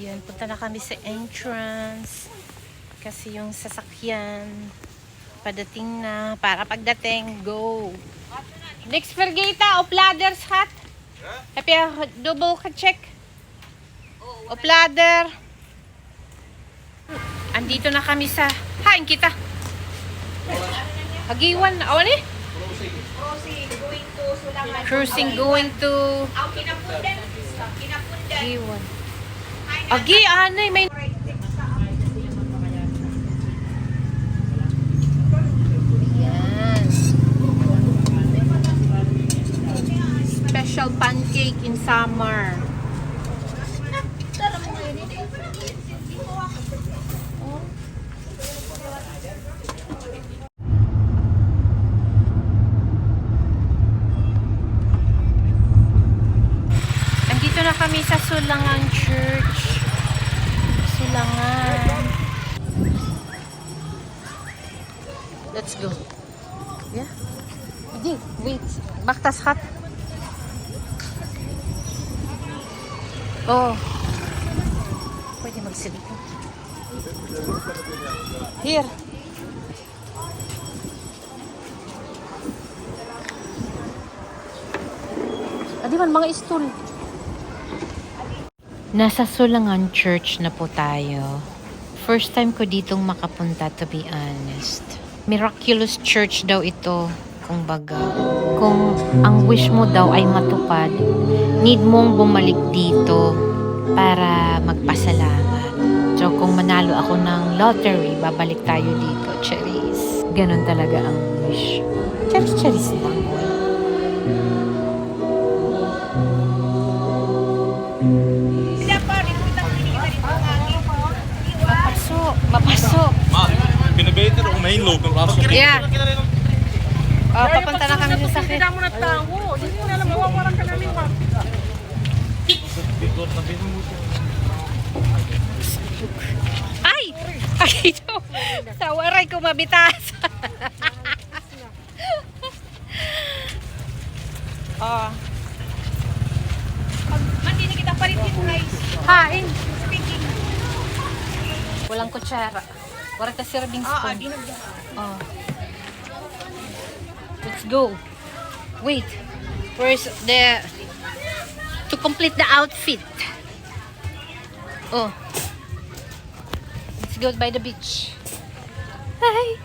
Ayan, punta na kami sa entrance. Kasi yung sasakyan, padating na. Para pagdating, go. Next Fergata, of Ladders Hut. Happy double ka-check. Of Ladder. Andito na kami sa hain kita. Hagiwan, awan eh? Cruising going to Hagiwan. Agi, anay, may yan. Special pancake in summer. Andito na kami sa Sulangan Church. Sulangan. Let's go. Yeah. Hindi, wait. Baktas hat. Oh. Pwede magsilika. Here. Adi man, mga stool. Nasa Sulangan Church na po tayo. First time ko ditong makapunta, to be honest. Miraculous church daw ito, kumbaga. Kung ang wish mo daw ay matupad, need mong bumalik dito para magpasalamat. So kung manalo ako ng lottery, babalik tayo dito, Charis. Ganon talaga ang wish. Charis lang, boy. Mapasok. Ma, binabeter o main loop ng raso. Yeah. Oh, papunta na kami sa sakit. Hindi mo na tao. Hindi mo na alam, mawawalan ka namin, ma. Ay! Ay, ito. Sa waray ko mabitas. Oh. Hindi kita pa rin dito, guys. Hain. Speaking. Walang kutsara. Wala ka serving spoon. Oh. Let's go. Wait. Where's the... To complete the outfit. Oh. Let's go by the beach. Hi.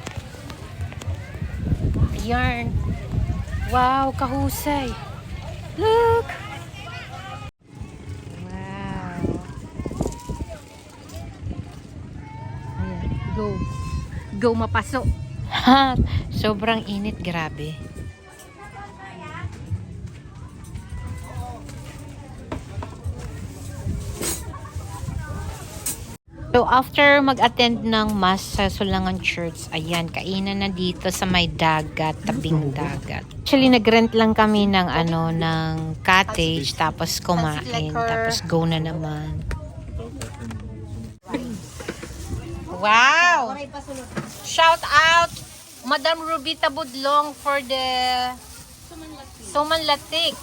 Yarn. Wow, kahusay. Look. Wow. Ayan, go. Go mapasok. Ha, sobrang init, grabe. So, after mag-attend ng mass sa Sulangan Church, ayan, kainan na dito sa may dagat, tabing dagat. Actually, nag-rent lang kami ng, ng cottage, tapos kumain, tapos go na naman. Wow! Shout out, Madam Rubita Budlong for the Suman Latik.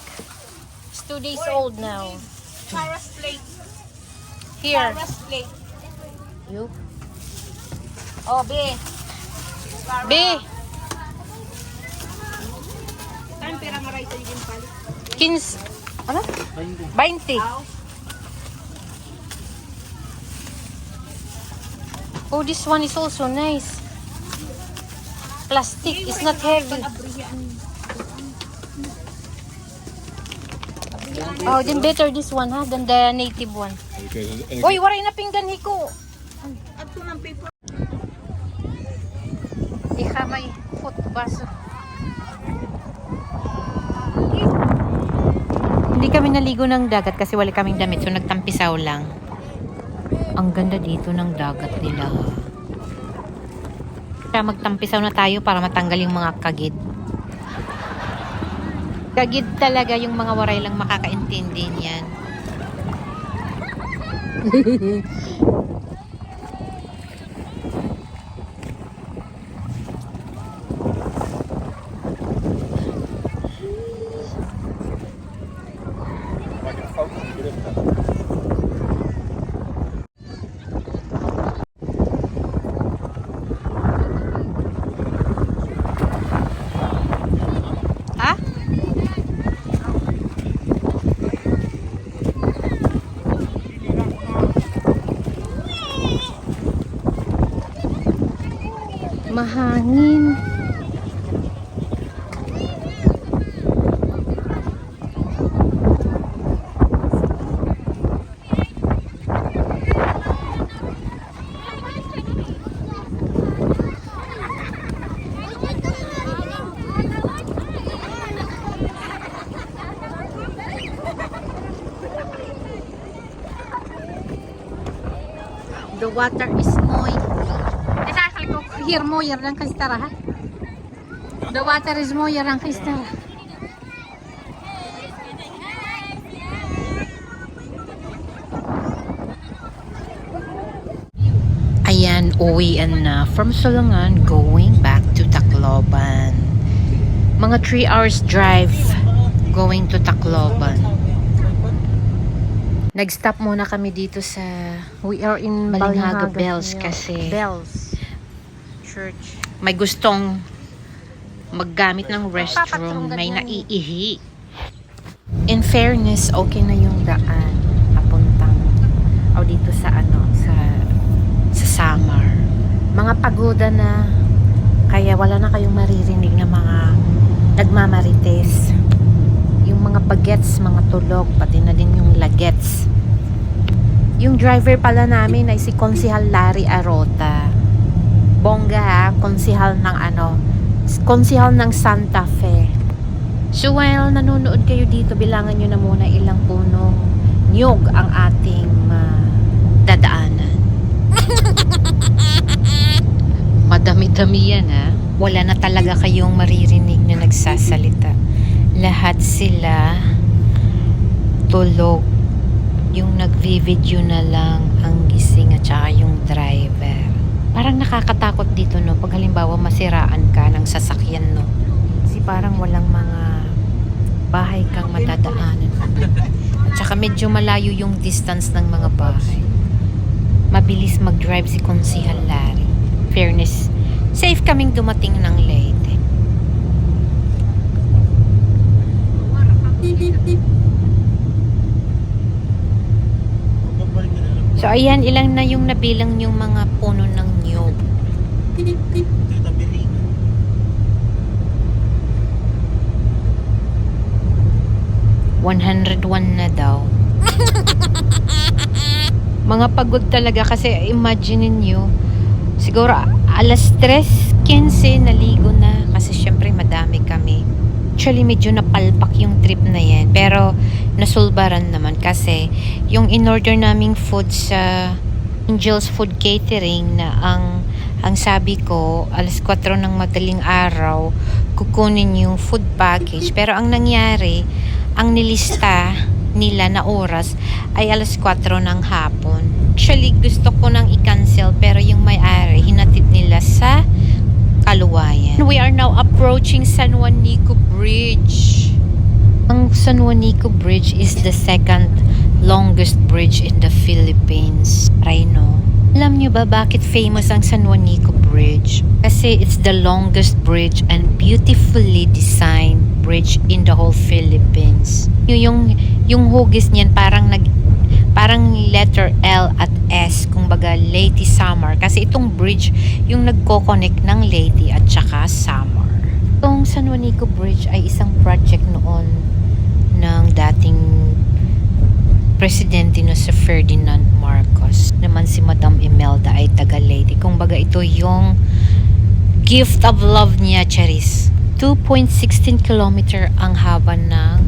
It's 2 days old now. Paras plate. Here. Paras plate. You. Oh, B. B. Saan pera maray sa yung palit? 15. Ano? 20. Oh, this one is also nice. Plastic is not heavy. Oh, then better this one, ha? Than the native one. Uy, waray na pinggan hiko. At ito ng paper. Iha may foot baso. Hindi kami naligo ng dagat kasi wala kaming damit, so nagtampisaw lang. Ang ganda dito ng dagat nila. Kaya magtampisaw na tayo para matanggal yung mga kagid. Kagid talaga, yung mga waray lang makakaintindi niyan. Mahangin. The water is moist. Here moyer lang kaistara ha. The water is moyer lang kaistara. Ayan, uwian na from Solongan going back to Tacloban. Mga 3 hours drive going to Tacloban. Nag-stop muna kami dito sa We are in Balinghaga Balinghaga Bells yeah. kasi Bells Church. may gustong maggamit ng restroom, Papatrong may ganyan. naiihi. In fairness, okay na yung daan papuntang o dito sa sa Samar. Mga pagoda na, kaya wala na kayong maririnig na mga nagmamarites. Yung mga bagets, mga tulog, pati na din yung lagets. Yung driver pala namin ay si Konsihal Larry Arota. Bongga ha, konsihal ng Santa Fe. So while nanonood kayo dito, bilangan nyo na muna ilang punong nyug ang ating dadaanan. Madami-dami yan ha. Wala na talaga kayong maririnig na nagsasalita. Lahat sila tulog. Yung nagvi-video na lang ang gising at saka yung driver. Parang nakakatakot dito no, pag halimbawa masiraan ka ng sasakyan no. Kasi parang walang mga bahay kang madadaanan. At saka medyo malayo yung distance ng mga bahay. Mabilis mag-drive si Konsihal Larry. Fairness, safe kaming dumating ng Leyte. So ayan, ilang na yung nabilang yung mga puno ng niyog. 101 na daw. Mga pagod talaga kasi imagine niyo siguro alas 3:15 naligo na kasi syempre madami kami. Actually medyo napalpak yung trip na yan pero nasulbaran naman kasi yung in-order naming food sa Angel's Food Catering na ang sabi ko alas 4 ng madaling araw kukunin yung food package pero ang nangyari ang nilista nila na oras ay alas 4 ng hapon. Actually, gusto ko nang i-cancel pero yung may-ari, hinatid nila sa Kaluwayan. We are now approaching San Juanico Bridge. Ang San Juanico Bridge is the second longest bridge in the Philippines. I know. Alam nyo ba bakit famous ang San Juanico Bridge? Kasi it's the longest bridge and beautifully designed bridge in the whole Philippines. Yung hugis niyan parang letter L at S, kumbaga Leyte Samar. Kasi itong bridge yung nagko-connect ng Leyte at saka Samar. Itong San Juanico Bridge ay isang project noon ng dating presidente na si Ferdinand Marcos. Naman si Madam Imelda ay taga Leyte. Kumbaga ito yung gift of love niya, Charis. 2.16 kilometer ang haba ng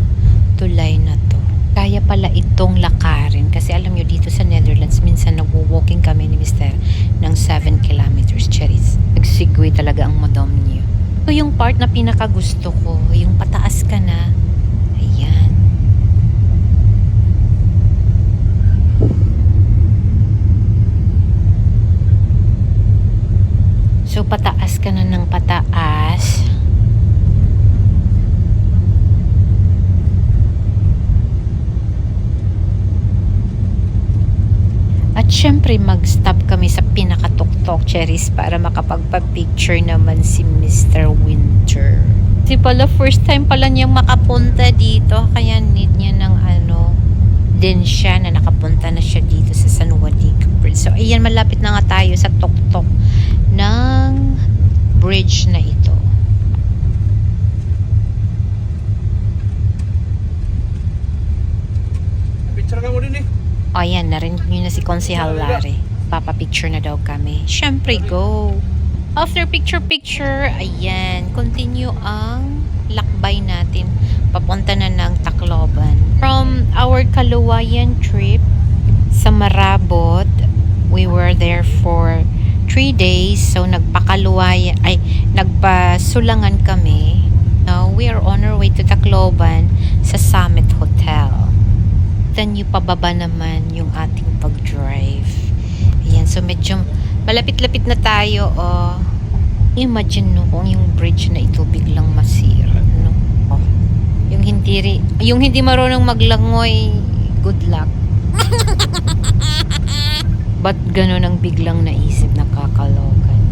tulay na to. Kaya pala itong lakarin kasi alam nyo dito sa Netherlands minsan nagwo-walking kami ni Mr. ng 7 kilometers, Charis. Nagsigway talaga ang madam niyo. Ito yung part na pinakagusto ko, yung pataas ka na. Ayan. So pataas ka na ng pataas. At syempre mag-stop kami sa pinakatuktok, Cheris, para makapagpa-picture naman si Mr. Winter. Kasi pala first time pala niyang makapunta dito, kaya need niya ng din siya na nakapunta na siya dito sa San Juanico Bridge. So ayan, malapit na nga tayo sa tuktok ng bridge na ito. Picture ka mo din eh. O ayan, narinig nyo na si Konsehal Larry. Papapicture na daw kami. Syempre, go! After picture-picture, ayan, continue ang lakbay natin. Papunta na ng Tacloban. From our Kaluwayan trip sa Marabot, we were there for 3 days. So, nagpasulangan kami. Now, we are on our way to Tacloban sa Summit Hotel. Then, yung pababa naman yung ating pag-drive. Ayan, so medyo malapit-lapit na tayo. Oh. Imagine no, kung yung bridge na ito biglang masira. No? Oh. Yung hindi marunong maglangoy, good luck. Ba't ganun ang biglang naisip, nakakalokan?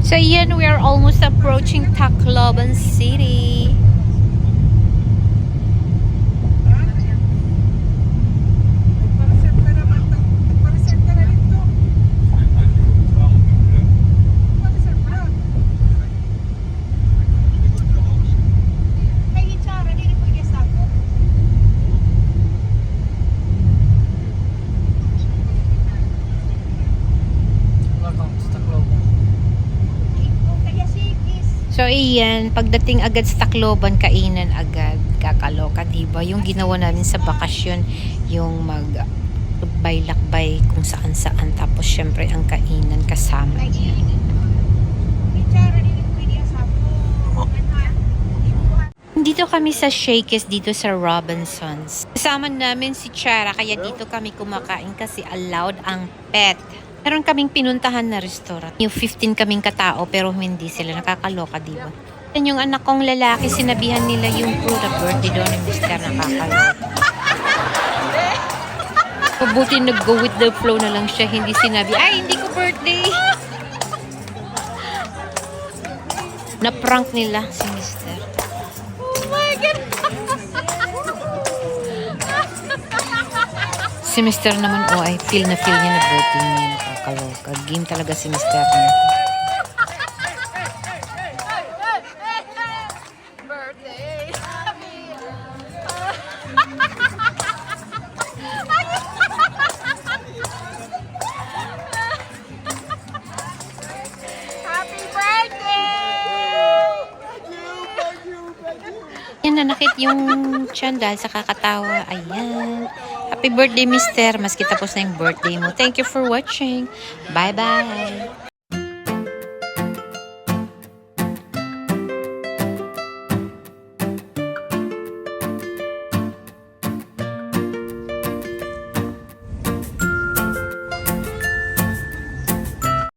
So yan, we are almost approaching Tacloban City. May hitsara, dili pwede sa ako. Welcome to Tacloban. Ikaw kaya sikis. So iyan, pagdating agad sa Tacloban, kainan agad. Kakaloka, diba? Yung ginawa namin sa bakasyon, yung lakbay kung saan-saan. Tapos syempre ang kainan kasama niya. Hitsara, dili pwede sa ako. Dito kami sa Shakey's, dito sa Robinsons. Kasama namin si Chara, kaya dito kami kumakain kasi allowed ang pet. Meron kaming pinuntahan na restaurant. Yung 15 kaming katao pero hindi sila nakakaloka, di ba? Yan yung anak kong lalaki, sinabihan nila yung pura birthday doon ng Mr. Nakakaloka. Mabuti nag-go with the flow na lang siya, hindi sinabi, ay, hindi ko birthday. Na-prank nila si Mr. Si Mr. naman, ay feel na niya na birthday niya. Nakakaloka. Game talaga si Mr. niya. Happy birthday! Yan, nanakit yung tiyan dahil sa kakatawa. Ayan. Happy birthday, Mr. Maski tapos na yung birthday mo. Thank you for watching. Bye-bye.